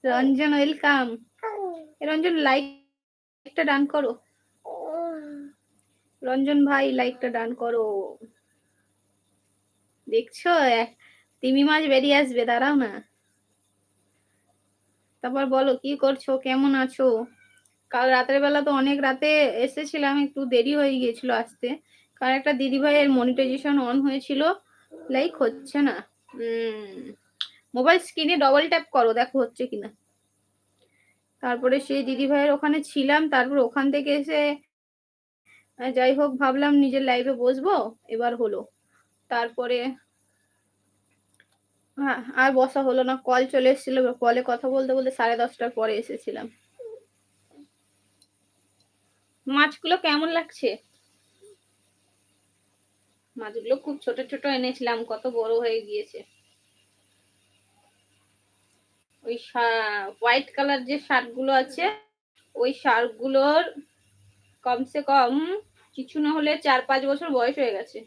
Ranjan welcome. Ranjan লাইকটা ডান করো, রঞ্জন ভাই লাইকটা ডান করো। দেখছো তিমি মাছ বেরিয়ে আসবে, দাঁড়াও না। তারপর বলো কি করছো, কেমন আছো? কাল রাতের বেলা তো অনেক রাতে এসেছিলাম, একটু দেরি হয়ে গিয়েছিল আসতে, কারণ একটা দিদিভাইয়ের মনিটাইজেশন অন হয়েছিল, লাইক হচ্ছে না। মোবাইল স্ক্রিনে ডবল ট্যাপ করো, দেখো হচ্ছে কিনা। তারপরে সেই দিদিভাইয়ের ওখানে ছিলাম, তারপর ওখান থেকে এসে যাই হোক ভাবলাম নিজের লাইভে বসবো, এবার হলো। তারপরে আর বসা হলো না, কল চলে এসেছিল, কলে কথা বলতে বলতে 10:30টার পরে এসেছিলাম। মাছগুলো কেমন লাগছে? মাছগুলো খুব ছোট ছোট এনেছিলাম, কত বড় হয়ে গিয়েছে। ওই হোয়াইট কালার যে শার্টগুলো আছে, ওই শার্টগুলোর কমসে কম কিছু না হলে 4-5 বছর বয়স হয়ে গেছে।